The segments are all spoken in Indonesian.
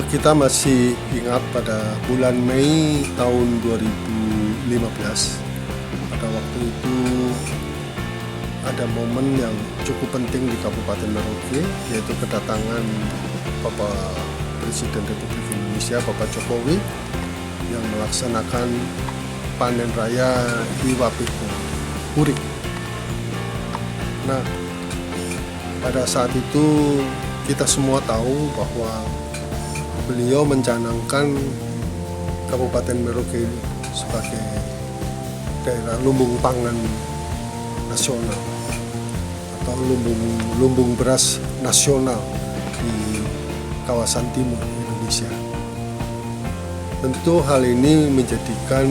Kita masih ingat pada bulan Mei tahun 2015. Pada waktu itu ada momen yang cukup penting di Kabupaten Merauke, yaitu kedatangan Bapak Presiden Republik Indonesia, Bapak Jokowi, yang melaksanakan panen raya di Wapiko, Kurik. Nah, pada saat itu kita semua tahu bahwa beliau mencanangkan Kabupaten Merauke sebagai daerah lumbung pangan nasional atau lumbung beras nasional di kawasan timur Indonesia. Tentu hal ini menjadikan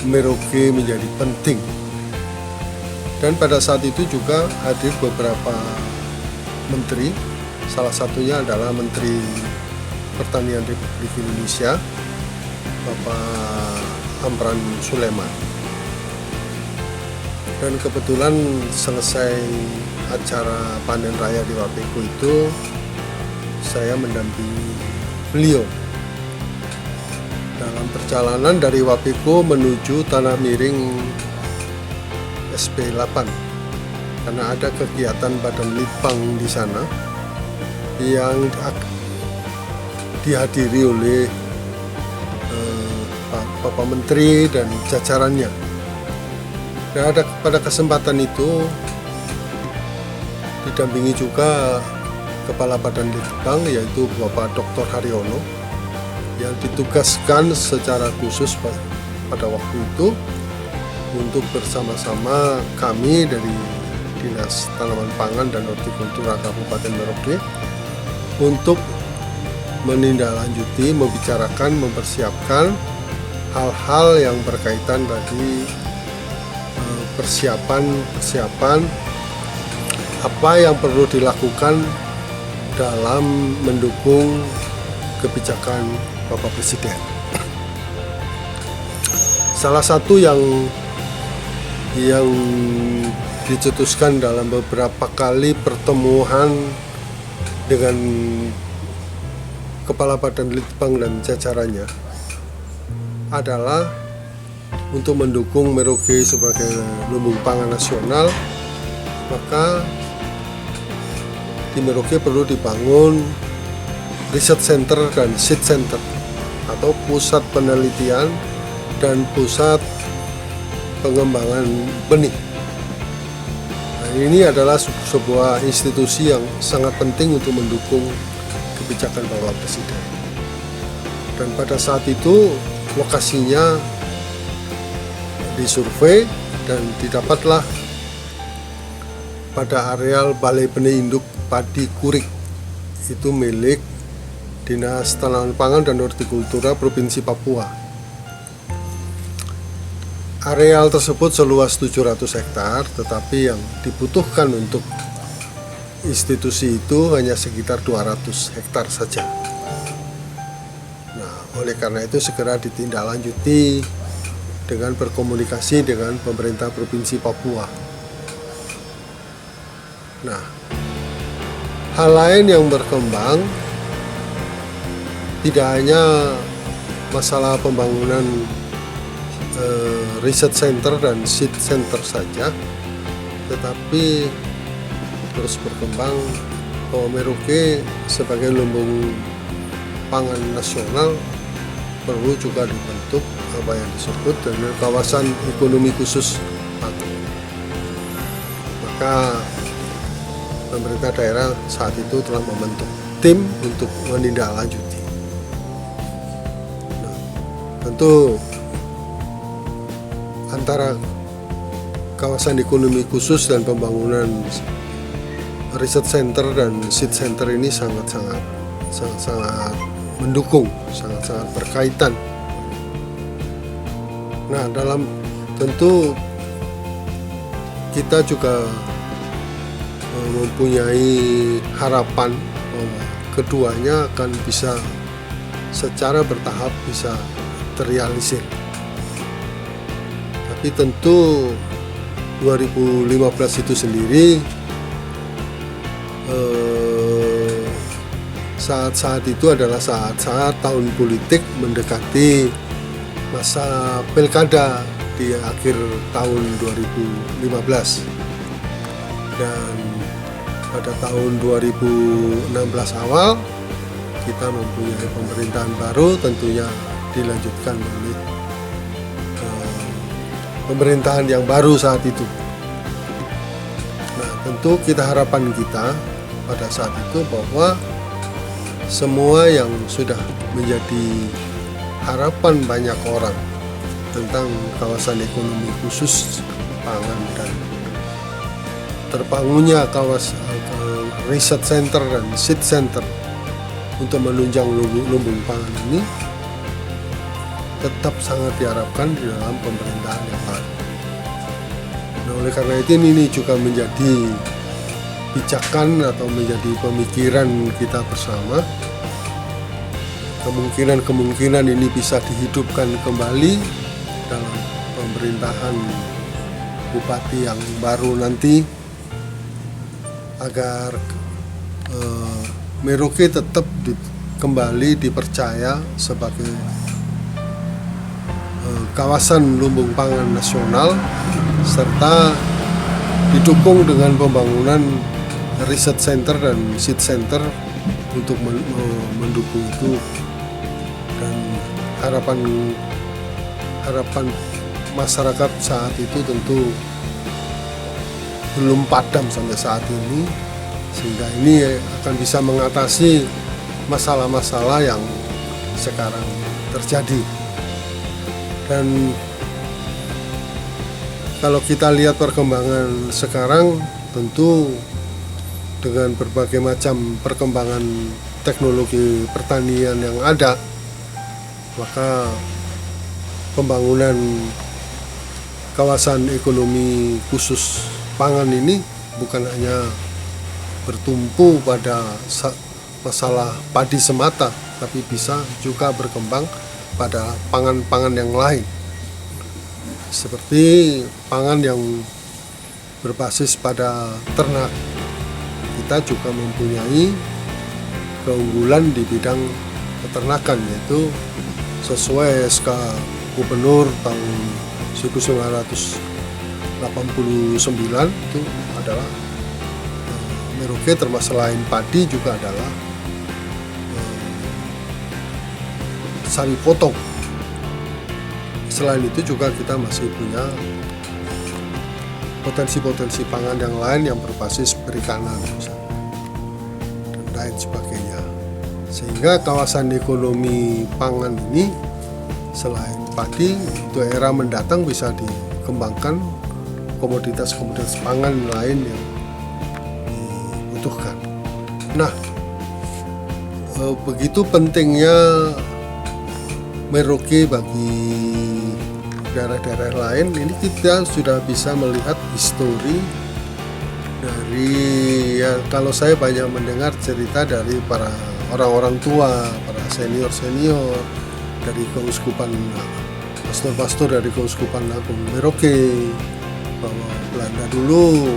Merauke menjadi penting, dan pada saat itu juga hadir beberapa menteri. Salah satunya adalah Menteri Pertanian Republik Indonesia, Bapak Amran Sulaiman. Dan kebetulan selesai acara panen raya di Wapiko itu, saya mendampingi beliau dalam perjalanan dari Wapiko menuju Tanah Miring SP8, karena ada kegiatan Badan Litbang di sana yang dihadiri oleh Bapak Menteri dan jajarannya. Dan pada kesempatan itu didampingi juga Kepala Badan Litbang, yaitu Bapak Dr. Haryono, yang ditugaskan secara khusus pada waktu itu untuk bersama-sama kami dari Dinas Tanaman Pangan dan Hortikultura Kabupaten Merauke untuk menindaklanjuti, membicarakan, mempersiapkan hal-hal yang berkaitan tadi, persiapan apa yang perlu dilakukan dalam mendukung kebijakan Bapak Presiden. Salah satu yang dicetuskan dalam beberapa kali pertemuan dengan Kepala Badan Litbang dan jajarannya adalah untuk mendukung Merauke sebagai lumbung pangan nasional. Maka di Merauke perlu dibangun Research Center dan Seed Center, atau pusat penelitian dan pusat pengembangan benih. Nah, ini adalah sebuah institusi yang sangat penting untuk mendukung kebijakan Bapak Presiden. Dan pada saat itu lokasinya disurvei dan didapatlah pada areal Balai Benih Induk Padi Kurik, itu milik Dinas Tanaman Pangan dan Hortikultura Provinsi Papua. Areal tersebut seluas 700 hektar, tetapi yang dibutuhkan untuk institusi itu hanya sekitar 200 hektar saja. Nah, oleh karena itu segera ditindaklanjuti dengan berkomunikasi dengan pemerintah Provinsi Papua. Nah, hal lain yang berkembang tidak hanya masalah pembangunan Research Center dan Seed Center saja, tetapi terus berkembang bahwa Merauke sebagai lumbung pangan nasional perlu juga dibentuk apa yang disebut dengan kawasan ekonomi khusus pangan. Maka pemerintah daerah saat itu telah membentuk tim untuk menindaklanjuti. Nah, tentu antara kawasan ekonomi khusus dan pembangunan Research Center dan Seed Center ini sangat-sangat mendukung, sangat-sangat berkaitan. Nah, dalam tentu kita juga mempunyai harapan bahwa keduanya akan bisa secara bertahap bisa terrealisir. Tapi tentu 2015 itu sendiri saat-saat itu adalah saat-saat tahun politik mendekati masa pilkada di akhir tahun 2015, dan pada tahun 2016 awal kita mempunyai pemerintahan baru, tentunya dilanjutkan oleh pemerintahan yang baru saat itu. Nah, tentu harapan kita pada saat itu bahwa semua yang sudah menjadi harapan banyak orang tentang kawasan ekonomi khusus pangan dan terbangunnya kawasan riset center dan seed center untuk menunjang lumbung pangan ini tetap sangat diharapkan di dalam pemerintahan yang baru. Nah, oleh karena itu ini juga menjadi pijakan atau menjadi pemikiran kita bersama. Kemungkinan ini bisa dihidupkan kembali dalam pemerintahan bupati yang baru nanti, agar Merauke tetap kembali dipercaya sebagai kawasan lumbung pangan nasional, serta didukung dengan pembangunan riset center dan seed center untuk mendukung itu. Dan harapan masyarakat saat itu tentu belum padam sampai saat ini, sehingga ini akan bisa mengatasi masalah-masalah yang sekarang terjadi. Dan kalau kita lihat perkembangan sekarang, tentu dengan berbagai macam perkembangan teknologi pertanian yang ada, maka pembangunan kawasan ekonomi khusus pangan ini bukan hanya bertumpu pada masalah padi semata, tapi bisa juga berkembang pada pangan-pangan yang lain, seperti pangan yang berbasis pada ternak. Kita juga mempunyai keunggulan di bidang peternakan, yaitu sesuai SK Gubernur tahun 1989 itu adalah Merauke, termasuk selain padi juga adalah sawi potong. Selain itu juga kita masih punya potensi-potensi pangan yang lain yang berbasis perikanan dan lain sebagainya, sehingga kawasan ekonomi pangan ini selain padi, untuk era mendatang bisa dikembangkan komoditas-komoditas pangan lain yang dibutuhkan. Nah, begitu pentingnya Merauke bagi daerah-daerah lain. Ini kita sudah bisa melihat histori dari, ya, kalau saya banyak mendengar cerita dari para orang-orang tua, para senior-senior dari keuskupan, pastor-pastor dari keuskupan Agung Merauke, bahwa Belanda dulu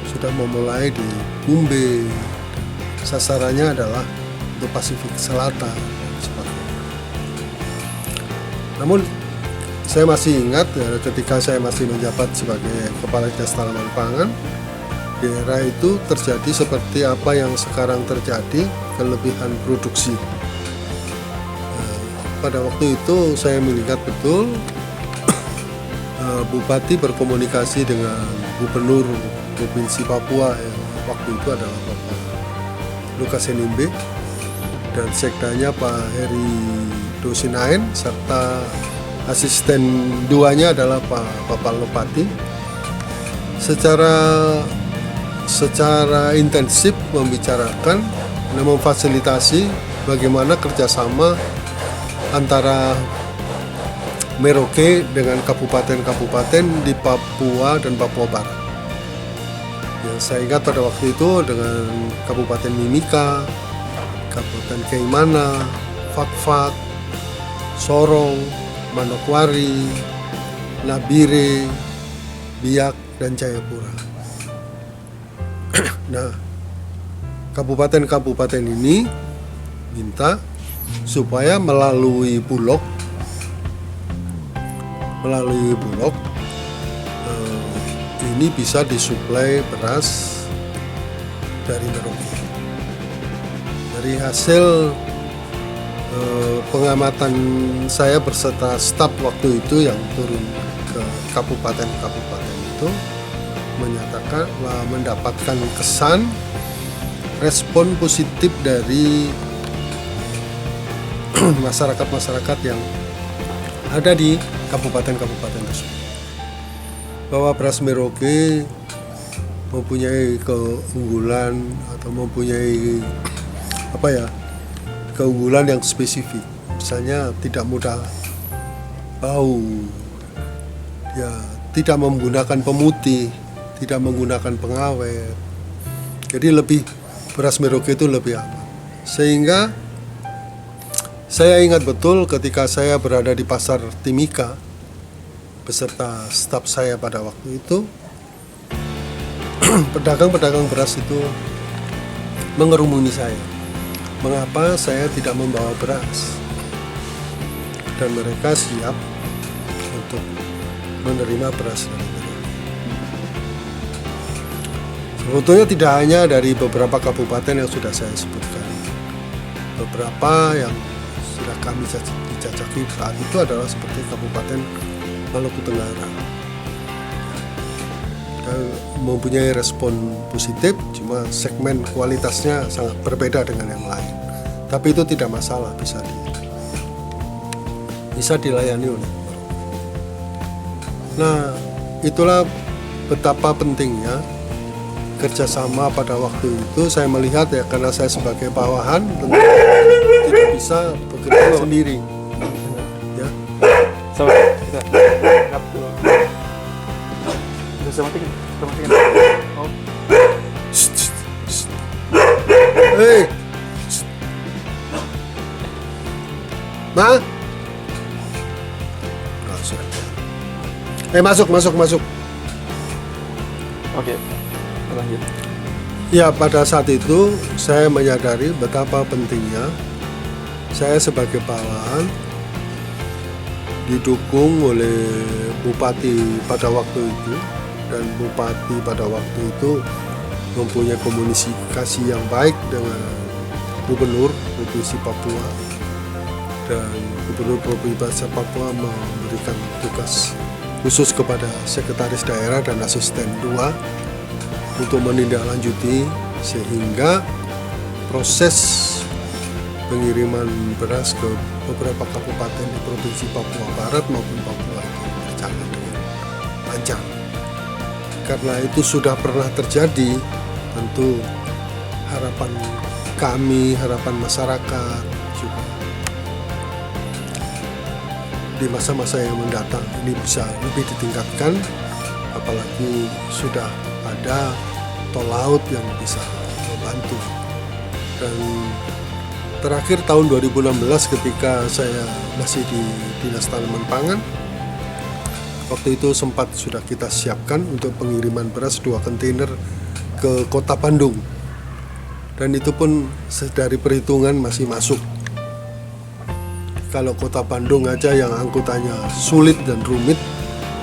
sudah memulai di Bumbe, sasarannya adalah untuk Pasifik Selatan dan sebagainya. Namun saya masih ingat ketika saya masih menjabat sebagai Kepala Dinas Tanaman Pangan, di era itu terjadi seperti apa yang sekarang terjadi, kelebihan produksi. Pada waktu itu saya melihat betul Bupati berkomunikasi dengan Gubernur Provinsi Papua yang waktu itu adalah Bapak Lukas Nmb, dan sekdanya Pak Heri Dosinaen, serta asisten duanya adalah Bapak Lopati. Secara intensif membicarakan dan memfasilitasi bagaimana kerjasama antara Merauke dengan kabupaten-kabupaten di Papua dan Papua Barat. Yang saya ingat pada waktu itu dengan Kabupaten Mimika, Kabupaten Kaimana, Fakfak, Sorong, Manokwari, Nabire, Biak, dan Jayapura. Nah, kabupaten-kabupaten ini minta supaya melalui Bulog ini bisa disuplai beras dari Merauke. Dari hasil pengamatan saya berserta staf waktu itu yang turun ke kabupaten-kabupaten itu menyatakan mendapatkan kesan respon positif dari masyarakat yang ada di kabupaten-kabupaten tersebut, bahwa beras Merauke mempunyai keunggulan atau mempunyai keunggulan yang spesifik. Misalnya tidak mudah bau, ya tidak menggunakan pemutih, tidak menggunakan pengawet. Jadi beras Merauke itu lebih aman. Sehingga saya ingat betul ketika saya berada di pasar Timika beserta staf saya pada waktu itu, pedagang-pedagang beras itu mengerumuni saya. Mengapa saya tidak membawa beras? Dan mereka siap untuk menerima beras dari mereka. Sebetulnya tidak hanya dari beberapa kabupaten yang sudah saya sebutkan. Beberapa yang sudah kami dijajaki saat itu adalah seperti Kabupaten Maluku Tenggara. Dan mempunyai respon positif, cuma segmen kualitasnya sangat berbeda dengan yang lain. Tapi itu tidak masalah, bisa dilayani oleh. Nah, itulah betapa pentingnya kerjasama pada waktu itu. Saya melihat ya, karena saya sebagai bawahan tentu tidak bisa bekerja sendiri. Ya. Hei, masuk. Oke, lanjut. Ya, pada saat itu saya menyadari betapa pentingnya saya sebagai bawahan didukung oleh bupati pada waktu itu, dan bupati pada waktu itu mempunyai komunikasi yang baik dengan gubernur Provinsi Papua, dan gubernur Provinsi Papua memberikan tugas khusus kepada sekretaris daerah dan asisten 2 untuk menindaklanjuti sehingga proses pengiriman beras ke beberapa kabupaten di Provinsi Papua Barat maupun Papua itu berjalan dengan lancar. Karena itu sudah pernah terjadi, tentu harapan kami, harapan masyarakat juga di masa-masa yang mendatang ini bisa lebih ditingkatkan, apalagi sudah ada tol laut yang bisa membantu. Dan terakhir tahun 2016 ketika saya masih di Dinas Tanaman Pangan, waktu itu sempat sudah kita siapkan untuk pengiriman beras 2 kontainer ke Kota Bandung, dan itu pun dari perhitungan masih masuk. Kalau Kota Bandung aja yang angkutannya sulit dan rumit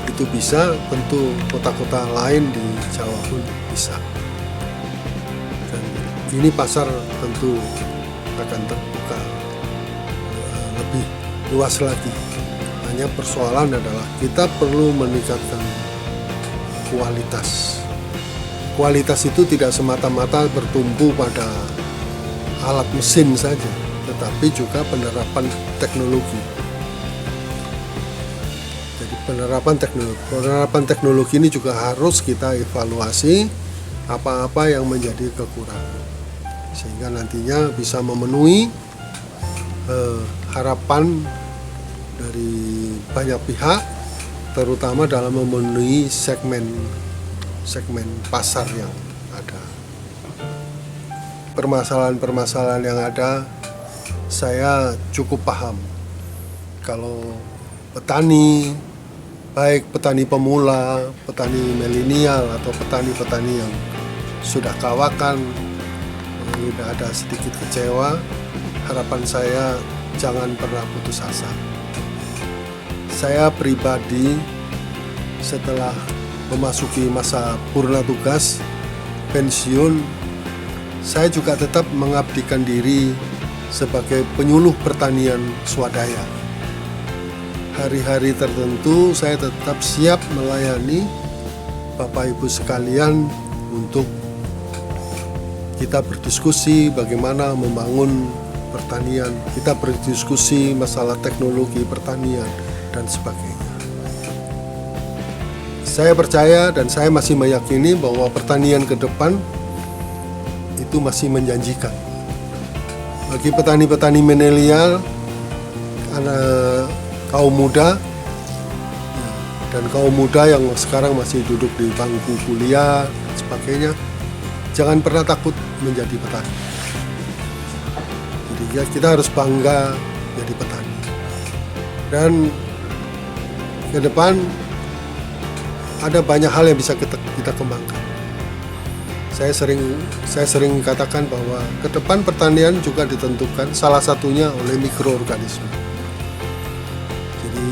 itu bisa, tentu kota-kota lain di Jawa pun bisa. Dan ini pasar tentu akan terbuka lebih luas lagi. Hanya persoalan adalah kita perlu meningkatkan kualitas. Kualitas itu tidak semata-mata bertumpu pada alat mesin saja, tetapi juga penerapan teknologi. Jadi penerapan teknologi ini juga harus kita evaluasi apa-apa yang menjadi kekurangan, sehingga nantinya bisa memenuhi harapan dari banyak pihak, terutama dalam memenuhi segmen pasar yang ada. Permasalahan-permasalahan yang ada saya cukup paham. Kalau petani, baik petani pemula, petani milenial, atau petani-petani yang sudah kawakan, sudah ada sedikit kecewa, harapan saya jangan pernah putus asa. Saya pribadi setelah memasuki masa purna tugas, pensiun, saya juga tetap mengabdikan diri sebagai penyuluh pertanian swadaya. Hari-hari tertentu saya tetap siap melayani Bapak Ibu sekalian untuk kita berdiskusi bagaimana membangun pertanian, kita berdiskusi masalah teknologi pertanian dan sebagainya. Saya percaya dan saya masih meyakini bahwa pertanian ke depan itu masih menjanjikan. Bagi petani-petani milenial, kaum muda dan kaum muda yang sekarang masih duduk di bangku kuliah dan sebagainya, jangan pernah takut menjadi petani. Jadi kita harus bangga jadi petani. Dan ke depan ada banyak hal yang bisa kita kembangkan. Saya sering katakan bahwa ke depan pertanian juga ditentukan salah satunya oleh mikroorganisme. Jadi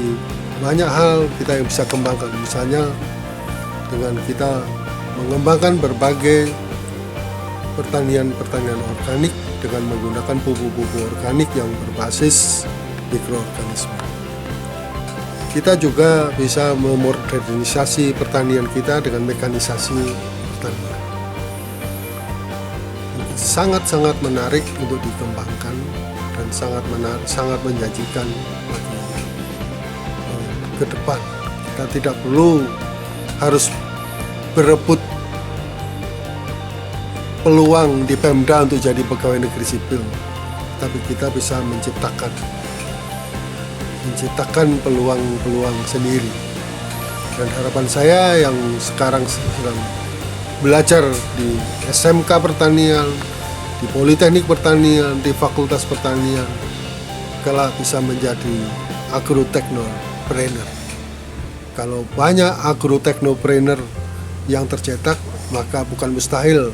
banyak hal kita yang bisa kembangkan, misalnya dengan kita mengembangkan berbagai pertanian organik dengan menggunakan pupuk-pupuk organik yang berbasis mikroorganisme. Kita juga bisa memodernisasi pertanian kita dengan mekanisasi pertanian. Sangat-sangat menarik untuk dikembangkan dan sangat menjanjikan bagi ke depan. Kita tidak perlu harus berebut peluang di Pemda untuk jadi pegawai negeri sipil, tapi kita bisa menciptakan peluang sendiri. Dan harapan saya yang sekarang sedang belajar di SMK Pertanian, di Politeknik Pertanian, di Fakultas Pertanian, kelak bisa menjadi agroteknopreneur. Kalau banyak agroteknopreneur yang tercetak, maka bukan mustahil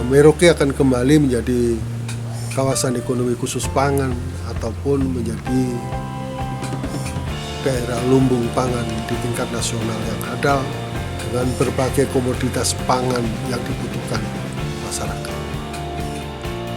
Merauke akan kembali menjadi kawasan ekonomi khusus pangan ataupun menjadi daerah lumbung pangan di tingkat nasional yang ada dengan berbagai komoditas pangan yang dibutuhkan masyarakat.